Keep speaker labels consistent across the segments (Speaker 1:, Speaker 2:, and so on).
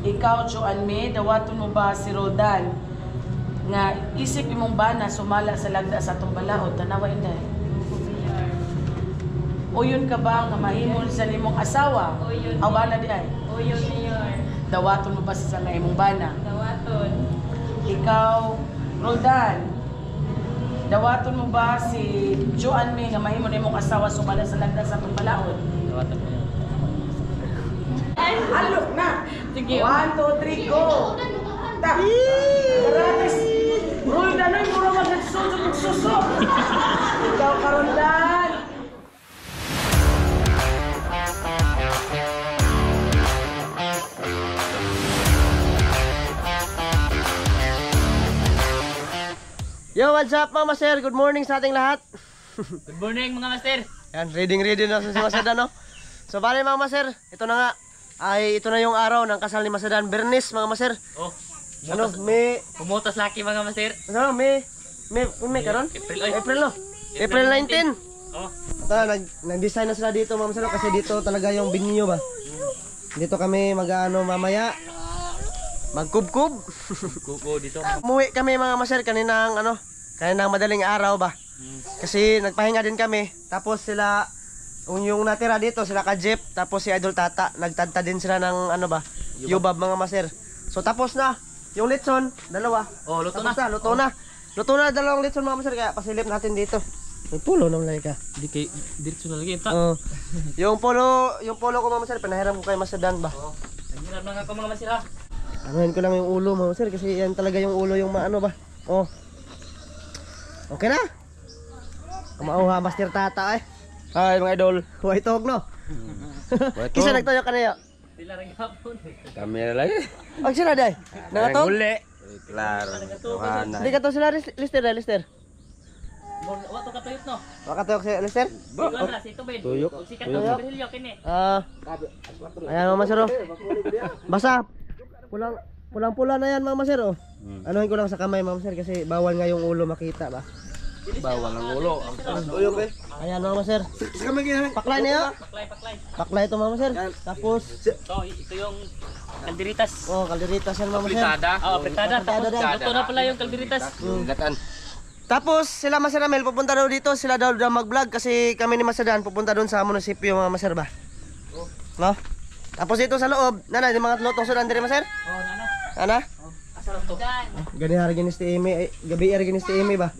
Speaker 1: Ikaw, Joan May, dawaton mo ba si Roldan nga isip imong bana sumala sa lagda sa atong balaod? Tanawa inday. Uyon ka ba nga mahimol sa nimong asawa?
Speaker 2: Uyon.
Speaker 1: Awala di ay?
Speaker 2: Uyon, Mayor.
Speaker 1: Dawaton mo ba sa nga imong bana?
Speaker 2: Dawaton.
Speaker 1: Ikaw, Roldan, dawaton mo ba si Joan May nga mahimol nimong asawa sumala sa lagda sa atong balaod?
Speaker 3: Dawaton mo yan.
Speaker 1: Alok na!
Speaker 2: Sige.
Speaker 1: 1, 2, 3, go! Ta! Gratis! Roldan ay mura magsusok! Ikaw, Karoldan!
Speaker 4: Yo, what's up mga master? Good morning sa ating lahat.
Speaker 3: Good morning mga master.
Speaker 4: Yan, ready na si Masadan, no? So, bali mga master, ito na nga. Ito na yung araw ng kasal ni Masadan. Bernis mga master.
Speaker 3: Oh,
Speaker 4: Ano, May...
Speaker 3: pumutas laki mga master.
Speaker 4: Ano, May karon?
Speaker 3: April, ay.
Speaker 4: April, no? April 19.
Speaker 3: Oh,
Speaker 4: Ito, nag-design na sila dito mga master, kasi dito talaga yung binyo ba? Dito kami mag-ano mamaya. Magkubkub.
Speaker 3: kuko dito.
Speaker 4: Umuwi kami mga master kaninang madaling araw ba. Kasi nagpahinga din kami. Tapos sila yung natira dito sila ka Jeep, tapos si Idol Tata nagtadta din sila ng yubab mga master. So tapos na yung litson, dalawa.
Speaker 3: Oh, luto
Speaker 4: Tapos
Speaker 3: na.
Speaker 4: luto na. Luto na dalawang litson mga master, kaya pasilip natin dito. May pulo nang lay ka.
Speaker 3: Di kay diretso na lagi ta.
Speaker 4: Oh. Yung polo ko mga master, pinahiram ko kay Masadan ba.
Speaker 3: Oh, nangiram lang ako mga master ha.
Speaker 4: Anuhin ko lang yung ulo mga master, kasi yan talaga yung ulo yung maano ba. Oh. Okay na. Kumauha Master Tata eh.
Speaker 5: Hi mga idol.
Speaker 4: Huwag itog no. Kisa nagtayo ka na yun.
Speaker 3: Sila ring hapon.
Speaker 5: Kami na lagi.
Speaker 4: Ang sila day. Nangatog?
Speaker 5: Uli. Klaro. Tuhana.
Speaker 4: Hindi ka to sila Lister.
Speaker 3: Wa to katuyot no.
Speaker 4: Wakatog si Lister?
Speaker 3: Iwan na si Tubin.
Speaker 5: Tuyok.
Speaker 3: Og sikat to Berhelio kini.
Speaker 4: Ayan mga masero. Basta. Pulang-pula na yan mga masero. Anuhin ko lang sa kamay mga masero, kasi bawal nga yung ulo makita ba.
Speaker 5: Bawal ang ulo.
Speaker 4: Uyok eh. Ayan mga maser. Paklay na yun.
Speaker 3: Paklay.
Speaker 4: Paklay ito mga maser. Tapos.
Speaker 3: So, ito yung kalderitas.
Speaker 4: Oh, kalderitas yan mga maser.
Speaker 3: Oh, apretada. Tapos
Speaker 4: Apretada.
Speaker 3: luto na pala yung kalderitas.
Speaker 5: Gatan.
Speaker 4: Tapos sila Maser Amel pupunta daw dito. Sila daw mag-vlog, kasi kami ni Masadan pupunta doon sa munisipyo mga maser ba. No? Tapos dito sa loob, nana, yung mga lotong sudan diri maser?
Speaker 3: Oh, nana.
Speaker 4: Ana?
Speaker 3: Asarap to.
Speaker 4: Gani hari ginis ti Amy, gabi hari ginis ti Amy ba?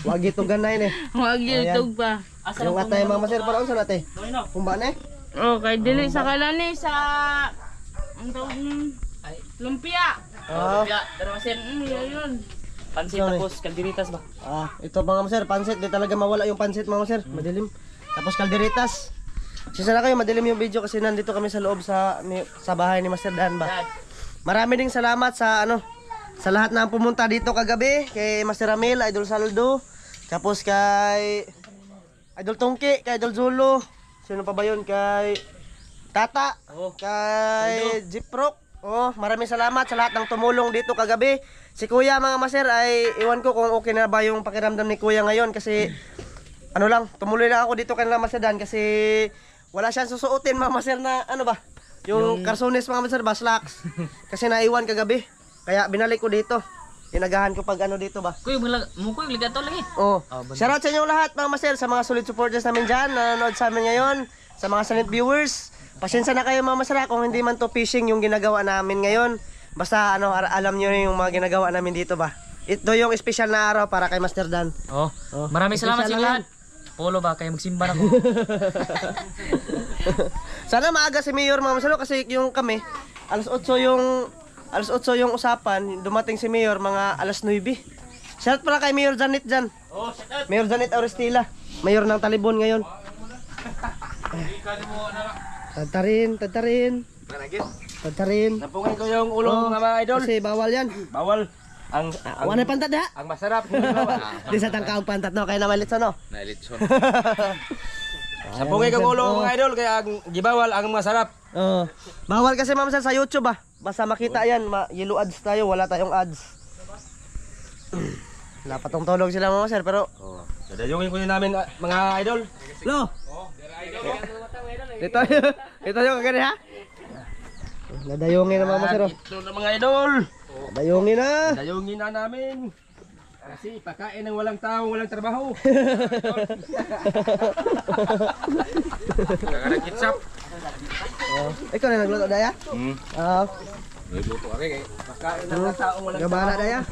Speaker 4: Wag ito ganay eh.
Speaker 2: Huwag YouTube pa.
Speaker 4: Yung atay mga maser para unsa nate?
Speaker 3: Doino.
Speaker 4: Kumba na eh.
Speaker 2: Oh, kay dili sa kalani sa ang tawag nun, lumpia.
Speaker 4: Oh.
Speaker 3: Ya, pero master.
Speaker 2: Yun.
Speaker 3: Pansit
Speaker 4: Sorry.
Speaker 3: tapos kalderitas ba?
Speaker 4: Ito mga maser, pansit, di talaga mawala yung pansit mga maser, madilim. Tapos kalderitas. Sisa na kayo, madilim yung video kasi nandito kami sa loob sa bahay ni Master Dan ba.
Speaker 3: Dad.
Speaker 4: Marami ding salamat sa sa lahat na pumunta dito kagabi, kay Master Amel, Idol Saldo, tapos kay Idol Tungki, kay Idol Zulo, sino pa ba yun, kay Tata,
Speaker 3: Oh.
Speaker 4: kay Jiprok. Oh, maraming salamat sa lahat ng tumulong dito kagabi. Si Kuya mga maser ay iwan ko kung okay na ba yung pakiramdam ni Kuya ngayon, kasi tumuloy lang ako dito kanila Master Dan, kasi wala siyang susuotin mga maser na yung karsones mga maser ba, slacks. Kasi naiwan kagabi. Kaya binalik ko dito. Inagahan ko pag dito ba.
Speaker 3: Kuy, mukoy ligato lagi.
Speaker 4: Oh. Shoutout sa inyo lahat mga maser, sa mga solid supporters namin dyan, na nanonood sa amin ngayon, sa mga silent viewers. Pasensya na kayo mga maser kung hindi man to fishing yung ginagawa namin ngayon. Basta alam nyo yung mga ginagawa namin dito ba. Ito yung special na araw para kay Master Dan.
Speaker 3: Oh. Maraming salamat sa
Speaker 4: Special
Speaker 3: lahat. Polo ba kayo magsimba na ko?
Speaker 4: Sana maaga si Mayor mga maser, kasi yung kami alas 8 yung usapan, dumating si Mayor mga alas 9. Shout pala kay Mayor Janet dyan.
Speaker 3: Oh, shut up.
Speaker 4: Mayor Janet Auristila, Mayor ng Talibon ngayon. Tadtarin.
Speaker 5: Napungan ko yung ulo mga idol.
Speaker 4: Kasi bawal yan.
Speaker 5: Bawal. Ang
Speaker 4: Wala pantad ha?
Speaker 5: ang masarap.
Speaker 4: Di sa tangkaong pantat no, kaya na malit no.
Speaker 5: Nailitson. Sampungay kang ulo mga idol, kaya ang gibawal ang masarap.
Speaker 4: Oh. Bawal kasi ma'am sa YouTube Basta makita yan, yellow ads tayo, wala tayong ads. Wala pa tong tulog sila mga sir, pero
Speaker 5: Dadayungin ko yun namin mga idol.
Speaker 4: Lo. Ito yung kagani ha? nadayungin na mga master. Oh.
Speaker 5: Ito na mga idol.
Speaker 4: Nadayungin na.
Speaker 5: Dayungin na namin. Kasi pakain ng walang tao, walang trabaho. Kitchup.
Speaker 4: Ikaw na nagluto daya? Oo.
Speaker 5: Luto ka kay pakain ng tao, walang
Speaker 4: Gabana daya?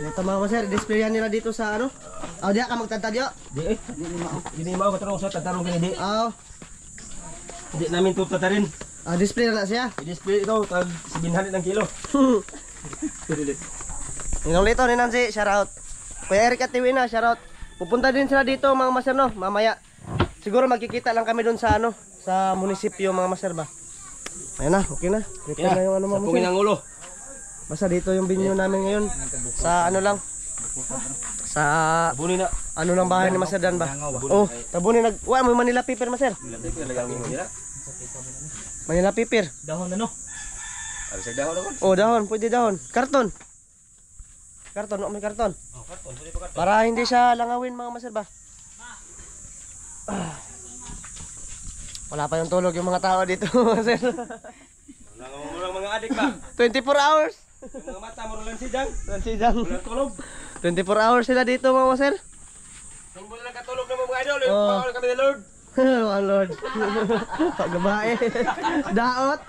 Speaker 4: Ito mga master, displayan nila dito sa ano? Diya ka magtantadyo?
Speaker 5: Di mo katarong sa tatarong kini di. Di namin to tatarin.
Speaker 4: Display na siya.
Speaker 5: I-display ito tag 700 ng kilo.
Speaker 4: Ninong Lito, ni Nancy, shout out. Kuya Eric at Tiwina, shout out. Pupunta din sila dito mga master no, mamaya. Siguro magkikita lang kami doon sa ano, sa munisipyo mga master ba. Ayun na, okay na. Prepare na yung ano mga
Speaker 5: Pungin
Speaker 4: master.
Speaker 5: ang ulo.
Speaker 4: Basta dito yung binyo namin ngayon. Sa ano lang. Sa
Speaker 5: Buni na.
Speaker 4: ano ng bahay ni Master Dan ba? Oh, tabunin nag... Wa, may Manila paper master. Manila paper.
Speaker 3: Dahon na no.
Speaker 5: Ano sa dahon ako?
Speaker 4: Oh, dahon, pwede dahon. Karton. Karton, may karton.
Speaker 5: Oh, karton, pwede pa karton.
Speaker 4: Para hindi siya langawin mga master ba? Wala pa yung tulog yung mga tao dito, master.
Speaker 5: Walang mga adik ba?
Speaker 4: 24 hours.
Speaker 5: Yung mga mata mo lang sidang.
Speaker 4: Sidang.
Speaker 5: Walang tulog.
Speaker 4: 24 hours sila dito mga master.
Speaker 5: Kung wala lang katulog ng mga idol,
Speaker 4: Oh.
Speaker 5: bawal kami ni Lord.
Speaker 4: Oh Lord. Pagbabae. Daot.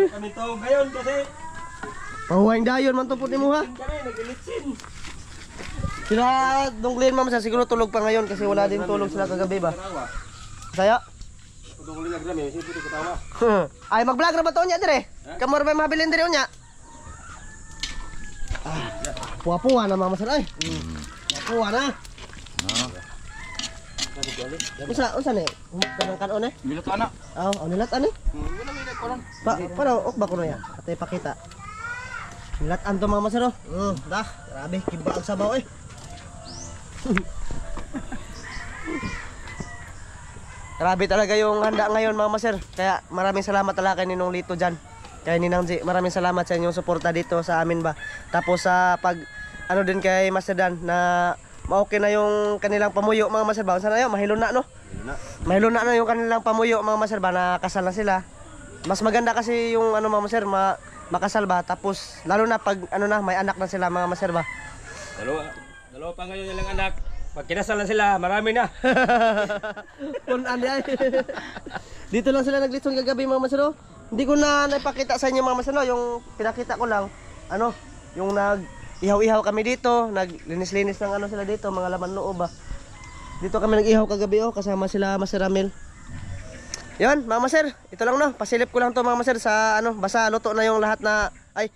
Speaker 5: Kami to ngayon kasi
Speaker 4: Pahuwing dayon man tupot ni mo ha.
Speaker 5: kami nagilitsin.
Speaker 4: Sila Donglin ma'am sa siguro tulog pa ngayon kasi wala din tulog sila kagabi ba. Saya.
Speaker 5: Kung ulit nagrami, siyempre ko katawa.
Speaker 4: Ay mag-vlog ra ba to nya dire? Kamo ra ba mabilin dire nya? Puwa-puwa na mama sir ay. Puwa na. Unsa ni? Kanang kanon eh?
Speaker 5: Milot anak.
Speaker 4: Nilatan eh.
Speaker 5: Wala may nagkaroon.
Speaker 4: Paano ok ba kuno ya? Atay pakita. Nilatan to mama sir oh. Dah, grabe kiba ang sabaw eh. Grabe talaga yung handa ngayon mga master. Kaya maraming salamat talaga kay Ninong Lito dyan. Kay Ninang G, maraming salamat sa inyong suporta dito sa amin ba. Tapos sa pag ano din kay Master Dan na ma-okay na yung kanilang pamuyo mga master ba. Sana yun, mahilo na no? Mahilo na yung kanilang pamuyo mga master ba na kasal na sila. Mas maganda kasi yung ano mga master makasal ba. Tapos lalo na pag ano na may anak na sila mga master ba.
Speaker 5: Dalawa pa ngayon nilang anak. Pag kinasal na sila, marami na.
Speaker 4: Kung ano yan. Dito lang sila naglitsong kagabi mga masano. Hindi ko na naipakita sa inyo mga masano. Yung pinakita ko lang, ano, yung nag-ihaw-ihaw kami dito. Naglinis-linis ng ano sila dito, mga laman loob ba. Dito kami nag-ihaw kagabi oh, kasama sila Master Ramil. Yan mga maser, ito lang no. Pasilip ko lang to mga maser sa ano, basta luto na yung lahat na, ay,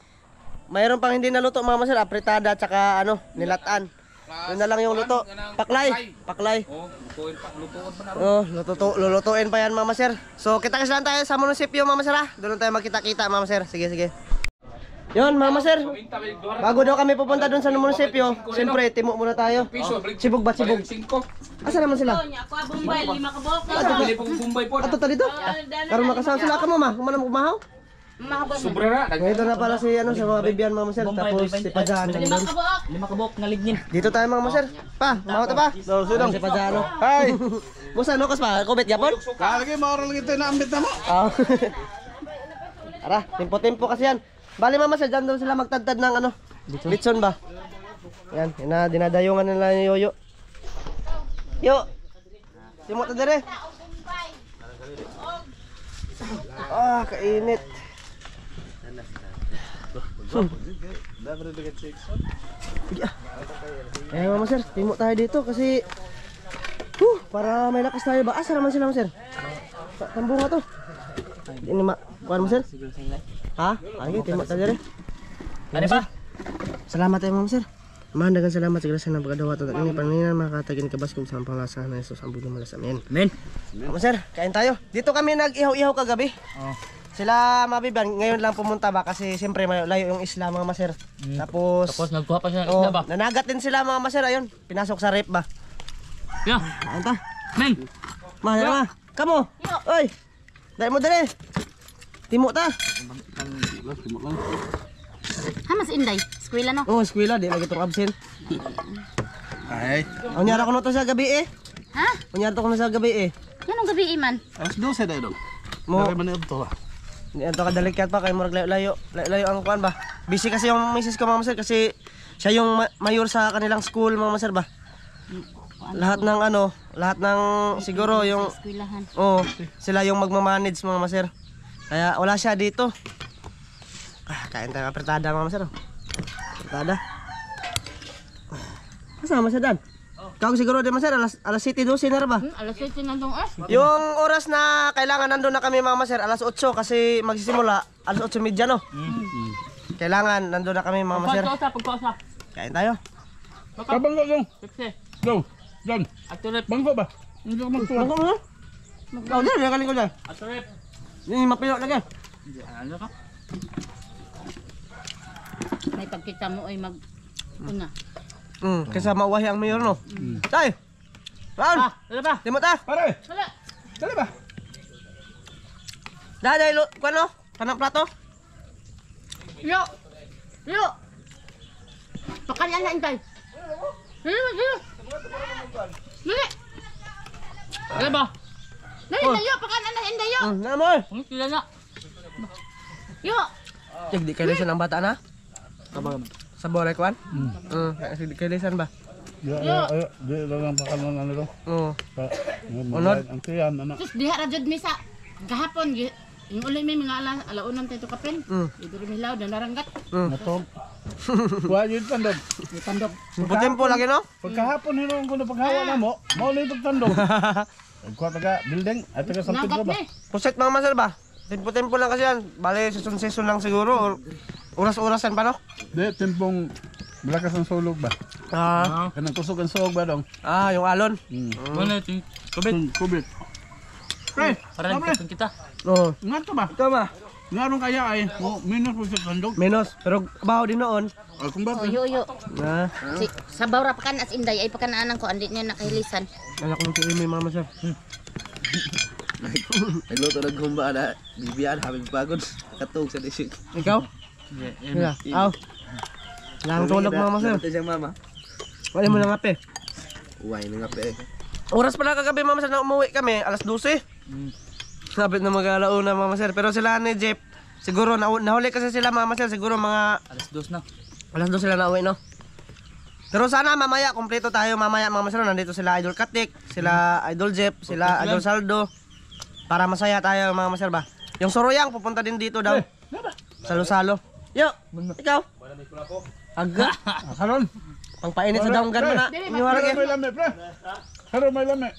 Speaker 4: mayroon pang hindi naluto mga maser, apritada tsaka ano, nilatan. Yun na lang yung luto. Paklay.
Speaker 3: Oh, lutuin pa na.
Speaker 4: Oh, lulutuin pa yan mama sir. So kita kasi lang tayo sa munisipyo mama sir ha. Doon tayo magkita-kita mama sir. Sige. Yun mama sir. Bago daw kami pupunta doon sa munisipyo, siyempre timo muna tayo. Sibog ba sibog? Asa naman sila?
Speaker 2: Ako Bombay, 5 ka buhok.
Speaker 3: Bumbay po.
Speaker 4: Ato ta dito. Karon makasama sila ka mo ma. Kumana mo kumahaw?
Speaker 3: Sobra na.
Speaker 4: Ngayon na pala si ano sa mga bibian mama sir. Tapos si Padaan.
Speaker 2: 5 ka buhok.
Speaker 3: 5 ka buhok na lignin.
Speaker 4: Dito tayo mga sir. Pa, mahaw ta pa. Sidong si Padaan. Hi. Busa no kas pa, kubit yapon?
Speaker 5: Kalagi maoral ito na ambit na mo.
Speaker 4: Ara, tempo-tempo kasi yan. Bali mama sir, dyan daw sila magtadtad ng ano, litson ba? Yan, dinadayungan nila yung yoyo. Yo! Simo ta dire. Kainit. Mama sir, timo tayo dito kasi para may lakas tayo ba? Asa naman sila mama sir? Tambunga to. Ini mak, kuan mo sir? Ha? Ay, timo tayo dire.
Speaker 3: Ano ba?
Speaker 4: Salamat tayo mama sir. Mahandagan salamat sa grasya ng pagkadawa at ini paninan makatagin kabas kung sa panglasa na Jesus ang buong malas. Amen.
Speaker 3: Men.
Speaker 4: Mama sir, kain tayo. Dito kami nag-ihaw-ihaw kagabi. Sila mabiban, ngayon lang pumunta ba kasi siyempre layo yung isla mga maser. Tapos
Speaker 3: Nagkuha pa siya ng isda ba?
Speaker 4: nanagat din sila mga maser ayun, pinasok sa rep ba.
Speaker 3: Yeah.
Speaker 4: Anta.
Speaker 3: Men.
Speaker 4: Ma. Kamo. Oy. Dai mo dire. Timo ta.
Speaker 2: Hamas inday, eskwela no.
Speaker 4: Oh, eskwela di lagi tong absent.
Speaker 5: Ay.
Speaker 4: Unyara ko no to sa gabi eh.
Speaker 2: Ha?
Speaker 4: Unyara to ko no sa gabi eh.
Speaker 2: Yanong gabi iman.
Speaker 5: Alas 12 na ito.
Speaker 4: Mo,
Speaker 5: Dari man ito.
Speaker 4: hindi ato kadalikat pa kay murag layo ang kuan ba. Busy kasi yung misis ko mga master kasi siya yung mayor sa kanilang school mga master ba. Lahat ng lahat ng siguro yung
Speaker 2: Eskwelahan.
Speaker 4: sila yung magmamanage mga master. Kaya wala siya dito. Kain tayo apretada mga master. Apretada. Kasama siya dan. Kau siguro din master alas 7:12 na ba?
Speaker 2: Alas 7 na dong
Speaker 4: Yung oras na kailangan nandun na kami mga master alas 8 kasi magsisimula alas 8:30 no. Kailangan nandun na kami mga master.
Speaker 3: Pagpasa.
Speaker 4: Kain tayo.
Speaker 5: Kabanggo yung.
Speaker 3: Pepsi.
Speaker 5: Go. Jan.
Speaker 3: Actorep.
Speaker 5: Banggo ba? Hindi ko magtuwa.
Speaker 4: Bangko mo. Ikaw din, nakaling ko dyan.
Speaker 3: Actorep.
Speaker 4: Yung mapilok lagi.
Speaker 3: Ano ka?
Speaker 2: May pagkita mo ay una.
Speaker 4: Kaysa mauwahi ang mayor no. Tay! Ron!
Speaker 3: Ano ba?
Speaker 4: Di mo ta!
Speaker 5: Pare.
Speaker 2: Wala.
Speaker 5: Dali ba?
Speaker 4: Daday, kuan no? Kanang plato?
Speaker 2: Yo. Yo. Pakalan na intay. Dali.
Speaker 3: Ano ba?
Speaker 2: Dali na yo, pakalan na intay yo.
Speaker 4: Namoy!
Speaker 3: Ang sila na.
Speaker 2: Yo.
Speaker 4: Di kailisan ang bata na?
Speaker 3: Kabaga man.
Speaker 4: Sa boray kuan? Di kailisan ba?
Speaker 5: Di lang pakalan ano to.
Speaker 4: Unod?
Speaker 5: Ang tiyan ano.
Speaker 2: Sus diha ra jud misa. Gahapon yung uli may mga alaunam tayo kapin. Iduro milaw na naranggat.
Speaker 5: Matog. Wa yun tandog.
Speaker 2: Tandog.
Speaker 4: Putimpo lagi no?
Speaker 5: Pagkahapon hinong ko na paghawa na mo, ulit ang tandog. Kuha taga building at taga San Pedro
Speaker 2: Nakat
Speaker 5: ba?
Speaker 2: ni.
Speaker 4: Puset mga masal ba? Tempo-tempo lang kasi yan. Bale, season lang siguro. Or oras-orasan pa no?
Speaker 5: Di, timpong malakas ang sulog ba? Kanang kusog ang sulog ba dong?
Speaker 4: Yung alon.
Speaker 3: Ano ito? Kubit.
Speaker 5: Kubit. Pre,
Speaker 3: Para nagkatong kita.
Speaker 4: Oo.
Speaker 5: nga to ba?
Speaker 4: Ikaw ba?
Speaker 5: Nga ron kaya ay, minus po sa tandog.
Speaker 4: Menos. Pero kabaho din noon.
Speaker 5: Kung ba?
Speaker 2: Yo.
Speaker 4: Na.
Speaker 2: Sa bawra pa kan as inday ay pakanaanan ko andi niya nakahilisan.
Speaker 4: Anak ko yung may mga masal.
Speaker 6: Nagluto ng gumba na bibiyaan habing pagod. Katog sa disik.
Speaker 4: Ikaw? Wala. Aw. Lang tulog mga masal.
Speaker 6: Ito siyang mama.
Speaker 4: Wala mo lang ape.
Speaker 6: Uway na nga pe.
Speaker 4: Oras pala kagabi mga masal na umuwi kami. Alas 12. Sabit na mag-alauna mga masal. Pero sila ni Jeff. Siguro nahuli kasi sila mga masal. Siguro mga
Speaker 3: Alas 2 na.
Speaker 4: alas 2 sila nauwi no. Pero sana mamaya kumpleto tayo mamaya mga masal. Nandito sila Idol Katik. Sila Idol Jeff. Sila Idol Saldo. Para masaya tayo mga masal ba. Yung Soroyang pupunta din dito daw. Salo-salo. Yo, ikaw. Aga.
Speaker 5: Karon.
Speaker 4: Pangpainit sa daong gan na. Inyo lagi.
Speaker 5: May lame, pre. Karon may lame.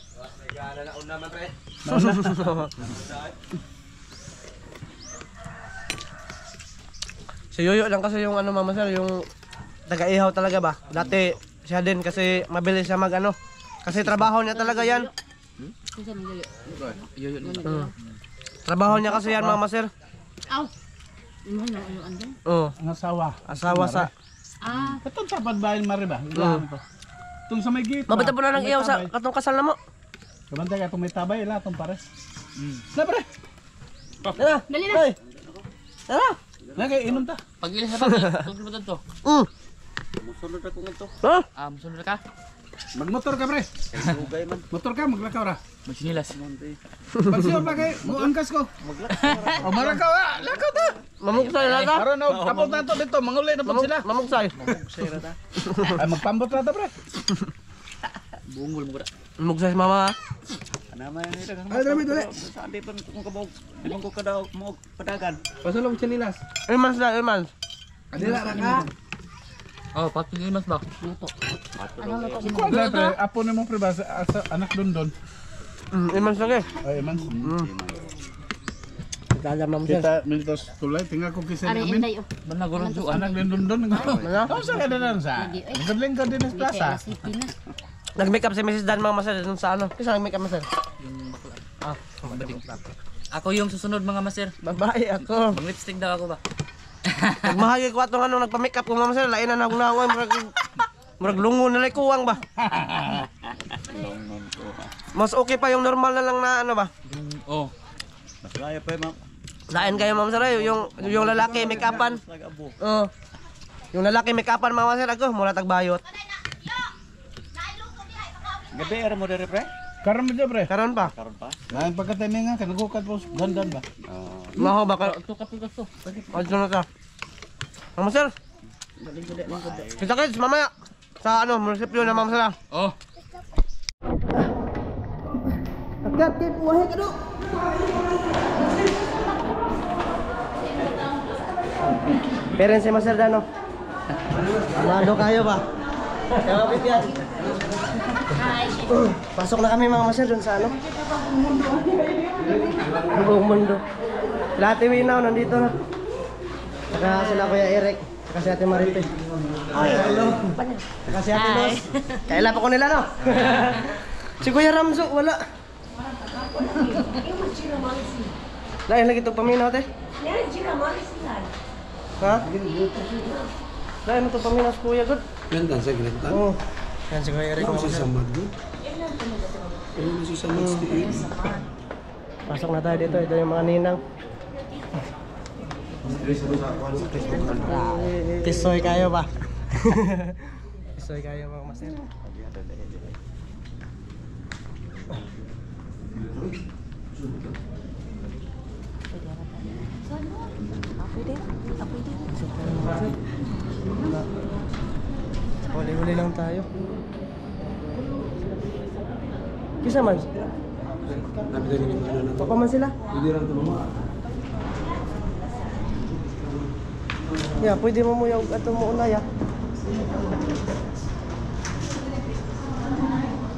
Speaker 4: Si Yoyo lang kasi yung mama sir, yung taga-ihaw talaga ba? Dati siya din kasi mabilis siya kasi trabaho niya talaga yan. Trabaho niya kasi yan mama sir.
Speaker 2: Aw. Imo na yung andan.
Speaker 4: Oo.
Speaker 5: Ang asawa.
Speaker 4: Asawa sa
Speaker 5: Katong tapad bahay mari ba? Ilan to. Tung sa may gate.
Speaker 4: mabata po na ng ihaw sa katong kasal na mo.
Speaker 5: Kabantay ka may tabay ila tong pares. Na pre.
Speaker 4: Tara.
Speaker 2: Dali na.
Speaker 4: Hoy. Tara.
Speaker 5: Lagay inom ta.
Speaker 3: Pag ilis na ba? Tugod mo to.
Speaker 6: Musunod ako nga to.
Speaker 4: Ha?
Speaker 3: Musunod ka?
Speaker 5: Magmotor ka pre.
Speaker 6: Ugay man.
Speaker 5: Motor ka maglakaw ra.
Speaker 3: Magsinilas.
Speaker 5: Pagsiyo pa kay mo angkas ko. O marakaw lakaw ta.
Speaker 4: Mamugsay na ta.
Speaker 5: Aron no, kapot na to dito, manguli na po sila.
Speaker 4: Mamugsay.
Speaker 5: Ay magpambot na ta pre.
Speaker 3: Bungol mo ka.
Speaker 4: Mamugsay si mama.
Speaker 6: Anama yan ito.
Speaker 5: Ay dami dali.
Speaker 6: Saan di pa kung kabog. Di man ko kadaw mo padagan.
Speaker 5: Pasulong chinilas.
Speaker 4: Irmans na, Irmans.
Speaker 5: Adila ra ka.
Speaker 3: Oh, pagpili mas ba?
Speaker 2: Ano na to?
Speaker 5: Kuan la pre, apo ni mo pre ba sa anak dondon.
Speaker 4: Irmans lagi.
Speaker 5: Ay man.
Speaker 4: Tala mama sir.
Speaker 5: Kita militos tulay tinggal ko kisa
Speaker 2: Ari
Speaker 5: namin.
Speaker 2: inday oh.
Speaker 3: Man na gurong juan.
Speaker 5: Anak din dondon nga. Oh sa kada nan sa. Galing ka din sa plaza.
Speaker 2: City na.
Speaker 4: Nag-makeup si Mrs. Dan mga masal dun sa Kasi nag-makeup masal.
Speaker 3: Ako yung susunod mga master.
Speaker 4: Babae ako.
Speaker 3: Mag-lipstick daw ako ba?
Speaker 4: Nagmahagi ko atong nagpa-makeup ko mga masal. Lain na nagunaway. Murag lungo na kuwang ba? Mas okay pa yung normal na lang na ba?
Speaker 3: Oh.
Speaker 6: Masaya pa ma'am.
Speaker 4: Lain kayo mga masal. Yung lalaki make-upan. Oo. Yung lalaki make-upan mga masal ako. Mura tagbayot.
Speaker 6: Gabi ara mo dere pre.
Speaker 7: Karon mo dyan, pre.
Speaker 4: Karon pa.
Speaker 7: Ngayon pagkatimingan, kanagukat po. Dandan ba?
Speaker 4: Maho baka. Adto na ta. Mama sir. Kita kids mamaya sa ano, munisipyo na Mama sir.
Speaker 3: Oh.
Speaker 4: Agad kay buhay ka do. Parents si Master Dano. Amado kayo ba? Kaya pipian. Pasok na kami mga master dun sa ano? Buong mundo. Lahat iwinaw nandito na. Saka sila Kuya Eric. Saka si Ate Marite. Ay, hello. Saka si Ate Los. Kaila pa ko nila no? Si Kuya Ramzo, wala. Lain lagi itong paminaw, te? Ha? Lain mo itong paminaw sa Kuya, good?
Speaker 7: Yan kan sa ginagtan.
Speaker 4: Oo. Yan si Kuya Eric.
Speaker 7: Ikaw si Samad ko. Ayun si Samad Steve.
Speaker 4: Pasok na tayo dito. Ito yung mga ninang. Pisoy kayo ba? Pisoy kayo mga master. Huli-huli lang tayo. Kisa man? Papa man sila?
Speaker 7: Hindi lang tulungan.
Speaker 4: Ya, pwede mo mo yung ato mo unay ah.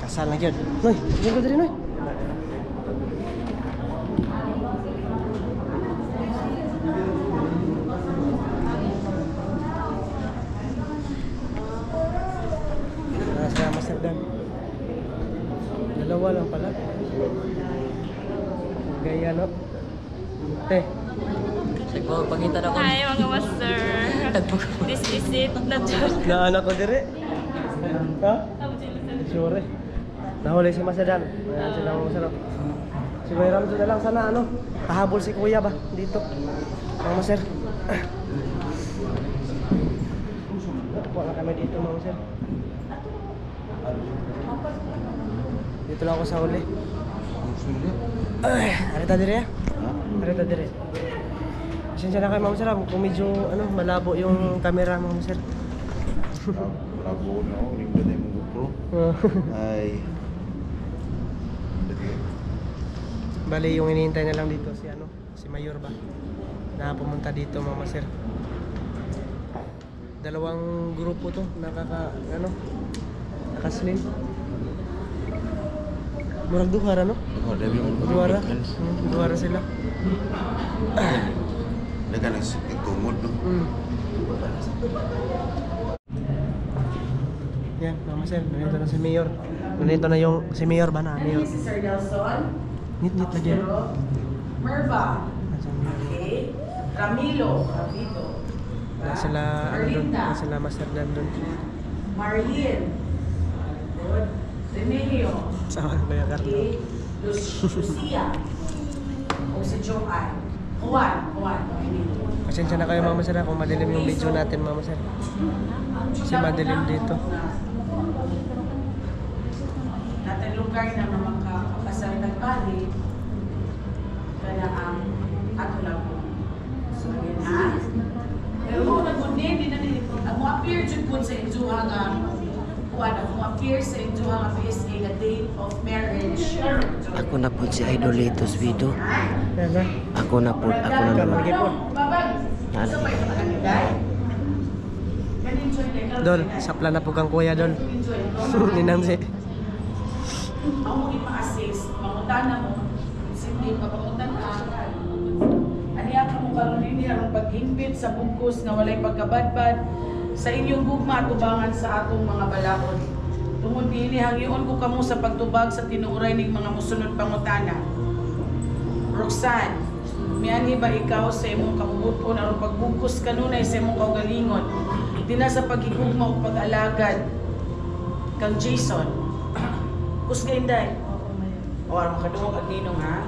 Speaker 4: Kasal na yun. Noy, hindi ko dali, Noy. Nasa Master Dan. Dalawa lang pala. Gaya no? Te.
Speaker 3: Siguro pangita na ko.
Speaker 2: Hi mga master. This is it.
Speaker 4: Na anak ko dire. Ha? Sure. Nahuli si Masadan. Ayan sila mga masarap. Si Kuya Ramzo na lang sana ano. Kahabol si Kuya ba dito. Mga maser. Nakuha na kami dito mga maser. Dito lang ako sa huli. Ay, arita dire ya. Arita dire. Pasensya na kayo mga maser. Kung medyo ano, malabo yung camera mga maser.
Speaker 7: Bravo na ako. Ring ba tayo mong GoPro? Ay.
Speaker 4: Bali yung hinihintay na lang dito si ano, si Mayor ba na pumunta dito mga maser. Dalawang grupo to nakaslim. Murag duhara no?
Speaker 7: Oh, dami mo.
Speaker 4: Duhara. Duhara sila.
Speaker 7: Dagan nagtumod no.
Speaker 4: Yan, mga maser, nandito na si Mayor. Nandito na yung si Mayor ba na? Mayor.
Speaker 1: Si Sir Nelson.
Speaker 4: Nit lagi.
Speaker 1: Merva. Okay. Ramilo. Ramito.
Speaker 4: Sila ano doon, sila Master Dan doon.
Speaker 1: Marlene. Good. Remilio.
Speaker 4: Sama ko yung Carlo.
Speaker 1: Okay. Lucia. O si Joanne. Juan.
Speaker 4: Pasensya na kayo mga maser kung madilim yung video natin mga maser. Si madilim dito.
Speaker 1: Natang lugar na makakapasal nagbali kaya ang ato lang po. So yan ha. Pero kung nagundin, di na nilipot. Ang mo-appear dyan po sa injuha nga ang mo-appear sa injuha nga PSA na date of marriage.
Speaker 6: Ako na po si Idolitos Video.
Speaker 4: Yan ba?
Speaker 6: Ako na naman.
Speaker 1: Ano ba ito nakalagay?
Speaker 4: Dol, sapla na po kang kuya Dol. Ninamsi.
Speaker 1: Ako mo i-assist, mangutana mo, hindi papangutan ka. Aniya ka mo karon din ang paghimpit sa bugkos nga walay pagkabadbad sa inyong gugma tubangan sa atong mga balakon. Tungod dinhi hangyoon ko kamo sa pagtubag sa tinuoray ning mga mosunod pangutana. Roxanne, miani ba ikaw sa imong kabubuton aron pagbugkos kanunay sa imong kaugalingon? Dina sa pagigugma o pag-alagad kang Jason. Kusga inday. O aron makadungog ang ninong ha.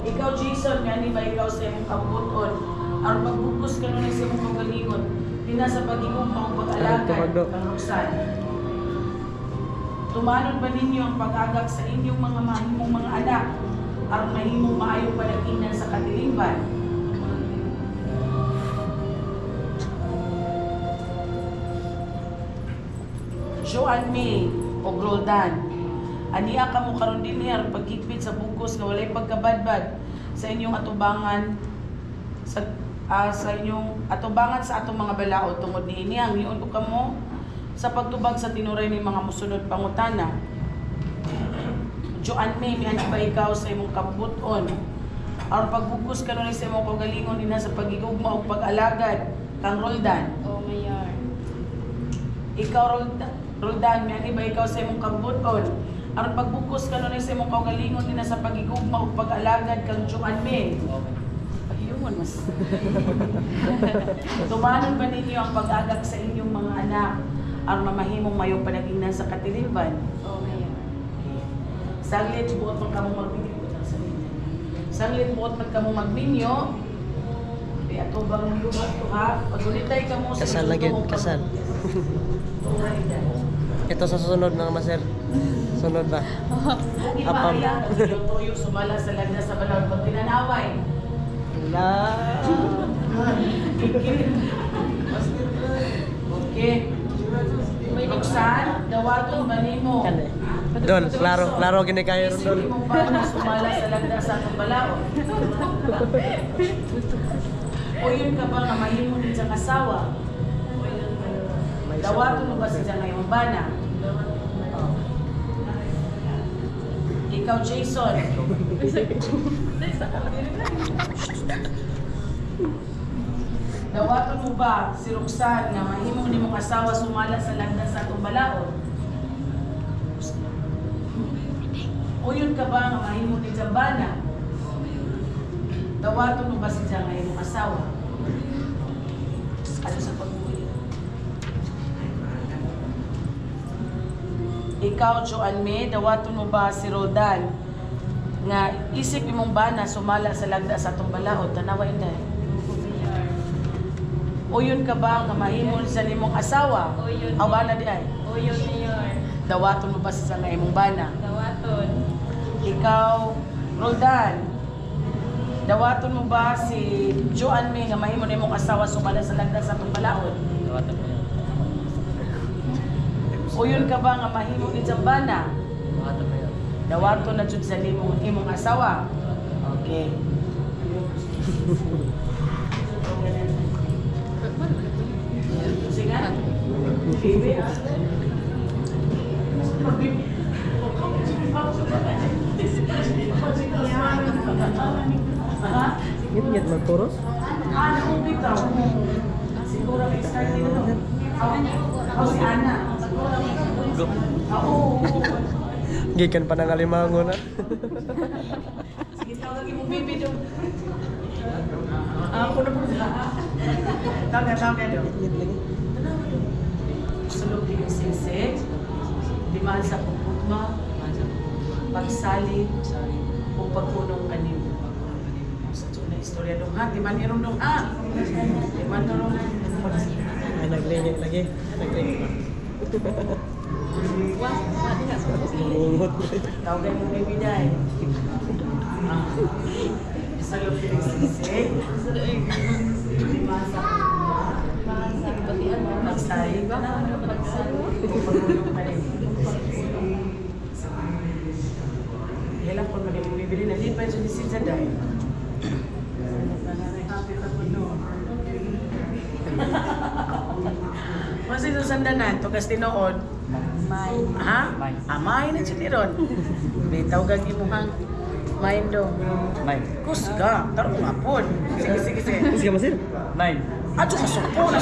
Speaker 1: Ikaw Jason, miani ba ikaw sa imong kabubuton aron pagbugkos kanunay sa imong kaugalingon? Dina sa pagigugma o pag-alagad kang Roxanne. Tumanon ba ninyo ang pag-agak sa inyong mga mahimong mga anak aron mahimong maayong panagingan sa katilingban? Joan May o Roldan, aniya ka mo karon dinhi aron pagkitpit sa bugos nga walay pagkabadbad sa inyong atubangan sa inyong atubangan sa atong mga balaod tungod niini ang liun ko kamo sa pagtubag sa tinuray ni mga musunod pangutana. Joan May, mihan ba ikaw sa imong kabuton aron pagbugos kanunay sa imong kaugalingon dinha sa pagigugma ug pag-alagad kang Roldan?
Speaker 2: O mayor.
Speaker 1: Ikaw Roldan, mihan ba ikaw sa imong kabuton aron pagbugos kanunay sa imong kaugalingon dinha sa pagigugma ug pag-alagad kang Joan May? Pahiyungon mas. Tumanon ba ninyo ang pag-agak sa inyong mga anak aron mamahimong mayong panagingnan sa katilingban?
Speaker 2: O mayor.
Speaker 1: Saglit buot man kamo magminyo. Saglit buot man kamo magminyo. Di ato bang lumat to ha? Pagulitay kamo sa
Speaker 4: Kasal lagi, kasal. Ito sa susunod mga maser. Sunod ba? Apam.
Speaker 1: Yung tuyo sumala sa lagna sa balawd pag tinanaway. Okay. Roxanne, dawaton ba nimo?
Speaker 4: Don, klaro gini kayo ron don.
Speaker 1: Isip mo ba na sumala sa lagda sa atong balaod? O yun ka ba nga mahimo din sa kasawa? Dawaton mo ba siya ngayong bana? Ikaw, Jason. Dawaton mo ba si Roxanne nga mahimo ni mong asawa sumala sa lagda sa atong balaod? O yun ka ba nga mahimo ni Jambana? Dawaton mo ba siya nga imong asawa? Ano sa pag-uwi? Ikaw, Joan May, dawaton mo ba si Roldan nga isip imong bana sumala sa lagda sa atong balaod? Tanawa inday. O yun ka ba nga mahimo sa nimong asawa?
Speaker 2: O yun.
Speaker 1: Awala di ay.
Speaker 2: O yun mayor.
Speaker 1: Dawaton mo ba siya nga imong bana?
Speaker 2: Dawaton.
Speaker 1: Ikaw, Roldan, dawaton mo ba si Joan May nga mahimo na imong asawa sumala sa lagda sa atong balaod?
Speaker 3: Dawatan mo yan.
Speaker 1: O yun ka ba nga mahimo ni Jambana?
Speaker 3: Dawatan mo yan.
Speaker 1: Dawaton na jud sa imong asawa. Okay. Sige. Baby,
Speaker 4: Ngit magkuros.
Speaker 1: Naubig ka. Siguro may start dito. Ako si Ana. Oo.
Speaker 4: Gikan pa ng alimango na.
Speaker 1: Sige, tawag mo baby doon. Ako na po sila. Tawag na doon. Sulog din yung singsig. Dimaan sa pagkutma. Pagsalig. O pagpunong kanin. Sa tuna istorya doon ha. Diman irong doon ha. Diman doon.
Speaker 4: Ay naglinya lagi. Naglinya. Mungot.
Speaker 1: Tawag mo baby dahil. Sulog din yung singsig. Dimaan sa pagsalig. Hilang ko na yung bibili na lipan siya ni Sidja dahil. Masih sa sandanan, tugas tinood.
Speaker 2: May.
Speaker 1: Ha? Amay na siya niron. Bitaw gagi mo hang. Main do.
Speaker 3: Nine.
Speaker 1: Kusga, tarong mapon. Sige.
Speaker 4: Sige masir.
Speaker 3: Nine.
Speaker 1: Ato kasuko na.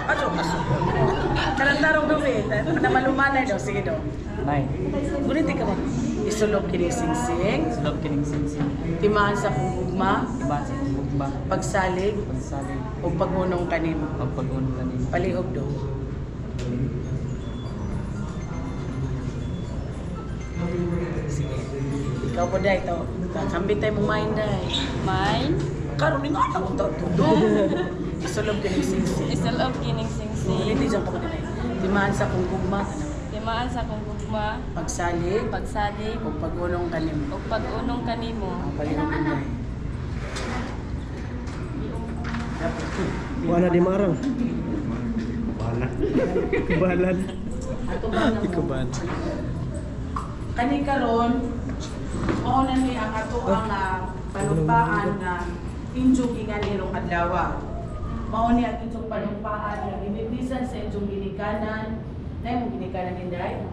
Speaker 1: Ato kasuko. Tarong gabi, na malumanay daw. Sige daw.
Speaker 3: Nine.
Speaker 1: Ngunit ka mo. Isulog kini singsing.
Speaker 3: Sulog kining singsing.
Speaker 1: Timaan sa kugugma.
Speaker 3: Iba sa bugba.
Speaker 1: Pagsalig.
Speaker 3: Pagsalig.
Speaker 1: O pagunong kanin.
Speaker 3: Pagpag-un kanin.
Speaker 1: Palihog do. Sige. Ikaw po dahi to. Sambit tayo mong mind dahi.
Speaker 2: May.
Speaker 1: Karoon ni nga ako to. Isulog kini singsing.
Speaker 2: Isulog kining singsing.
Speaker 1: Hindi dyan po ko dinay. Timaan sa kugugma.
Speaker 2: tamaan sa akong gugma,
Speaker 1: pagsalig,
Speaker 2: pagsalig,
Speaker 1: o pag-unong kanimo.
Speaker 2: ug pag-unong kanimo.
Speaker 1: Ang palihog inday.
Speaker 4: Wala di marang. Kubalan.
Speaker 1: Ato ba namo? Kani karon, mao na ni ang ato ang panumpaan na injong inganirong adlaw. Mao ni ang injong panumpaan nga ginibisan sa injong ginikanan. Nay mo ginikanan inday.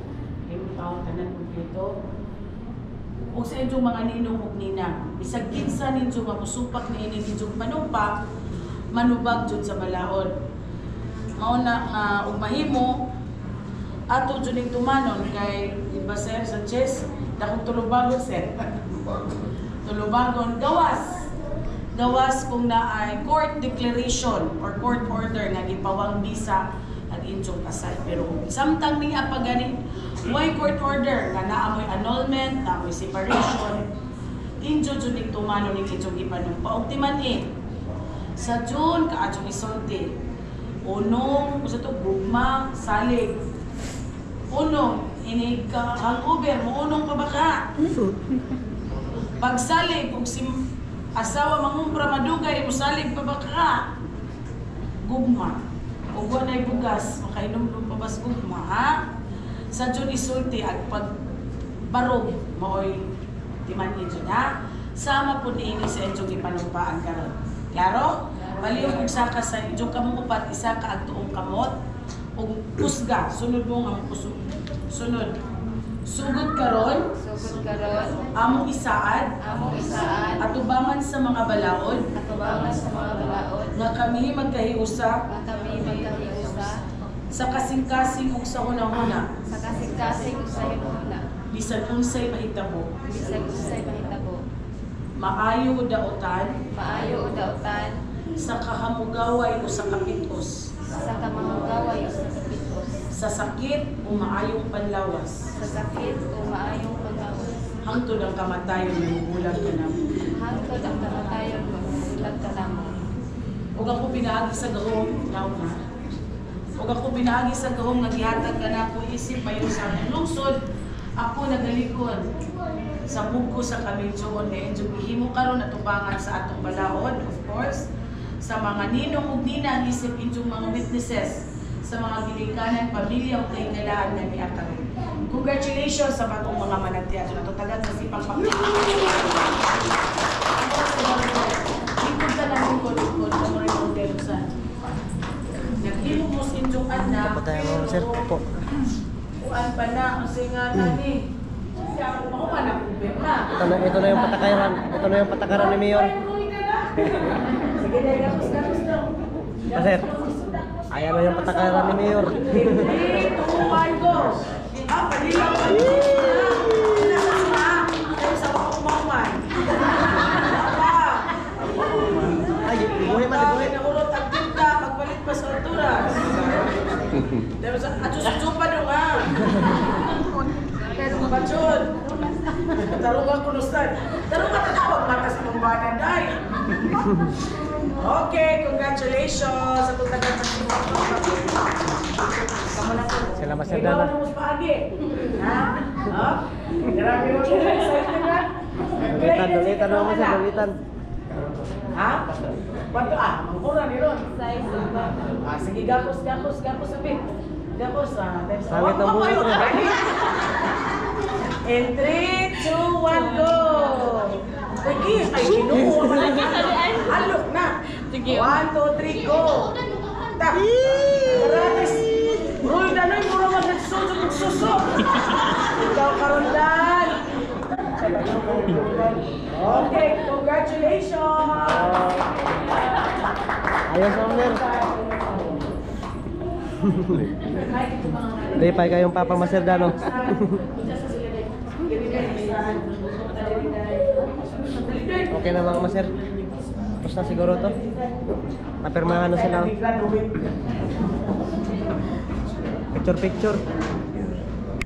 Speaker 1: Imong taon tanan kumpleto. O sa inyong mga ninong ug ninang, bisag kinsa ninyo nga musupak ni ini inyong panumpa, manubag jud sa balaod. Mao na nga ug mahimo ato jud ning tumanon kay iba Sir Sanchez, dakong tulubagon sir. Tulubagon gawas. Gawas kung naay court declaration or court order nga gipawang bisa ang inyong kasal. Pero kung samtang niya pa gani, may court order nga naamoy annulment, naamoy separation, injo jud ning tumano ning inyong ipanumpa. Og timan sa June kaadtong isulti. Unong usa to gugma, salig. Unong ini ka hangover mo unong pa baka. Pagsalig kung si asawa mangumpra madugay mo salig pa baka. Gugma. Ug wa nay bugas, makainom-inom pa bas gugma ha. Sa June isulti at pagbarog maoy timan inyo na sama po niini sa inyong ipanumpaan karon. Klaro? Baliw kung sa ka sa inyong kamupat, isa ka agtuong kamot ug pusga, sunod mo ang pusog. Sunod. Sugod karon,
Speaker 2: Sugod karon,
Speaker 1: among isaad,
Speaker 2: among isaan,
Speaker 1: atubangan sa mga balaod
Speaker 2: atubangan sa mga balaod,
Speaker 1: nga kami magkahiusa
Speaker 2: nga kami magkahiusa,
Speaker 1: sa kasing-kasing ug sa hunahuna
Speaker 2: sa kasing-kasing ug sa himuna,
Speaker 1: bisan unsay mahitabo.
Speaker 2: bisag usay mahitabo,
Speaker 1: Maayo daotan
Speaker 2: maayo o dautan,
Speaker 1: sa kahamugaway o sa kapitos,
Speaker 2: sa kamangugaway o sa kapitos,
Speaker 1: sa sakit o maayong panlawas,
Speaker 2: sa sakit o maayong pagkawas,
Speaker 1: hangtod ang kamatayon ng bulag ka namo.
Speaker 2: hangtod ang kamatayon magbulag ka namo.
Speaker 1: Ug ako pinaagi sa gahom, naw na. Ug ako pinaagi sa gahom nga gihatag ka na ako isip mayon sa among lungsod, ako nagalikod sa buko sa kamilyoon nga enjong gihimo karon atubangan sa atong balaod, of course, sa mga ninong ug ninang isip inyong mga witnesses, sa mga ginikanan, pamilya ug kahigalaan nga niya karon. Congratulations sa bagong mga manantiyan. Ito tagat sa sipang pagkakas. Ikot ka na rin ko sa mga model sa naghimo mo sa inyong anak.
Speaker 4: Patay mo sir po.
Speaker 1: Kuan pa na, kasi nga nani. Ako pa na kumpirma.
Speaker 4: Ito na yung patakaran. Ito na yung patakaran ni Mayor.
Speaker 1: Sige na, gapos daw.
Speaker 4: Sir. Ayan na yung patakaran ni Mayor.
Speaker 1: Hindi, tumukan ko. Ah, palilang pa. Kaya sa mga kumaman.
Speaker 4: Ay, buhay man, buhay.
Speaker 1: Nahulot ang tinta, magpalit pa sa alturas. Dahil sa atsusupa doon nga. Pachon. Tarungan ko nustan. Tarungan na tawag mata sa mga bana, day. Okay, congratulations sa tutagan sa simpa. Kamu na po.
Speaker 4: Sila Master
Speaker 1: Ikaw
Speaker 4: Dana.
Speaker 1: na mo paagi. Ha? Ha? Grabe mo siya. Excited na.
Speaker 4: Dalitan na Master, dalitan.
Speaker 1: Ha? Wato mangkura ni Ron. Sige, gapos sabi. Gapos,
Speaker 4: Sangit ang buhay ko na.
Speaker 1: In 3, 2, 1, go! Pagi, ay ginuo. Alok na.
Speaker 2: Sige.
Speaker 1: 1, 2, 3, go! Ta! Karatis! Roy, danoy mo naman nagsusok. Ikaw karondan. Okay, congratulations!
Speaker 4: Ayos na Master. Lipay kayong Papa Master Dano. Okay na mga Master. Tapos na siguro to. Napirmahan na sila. Picture.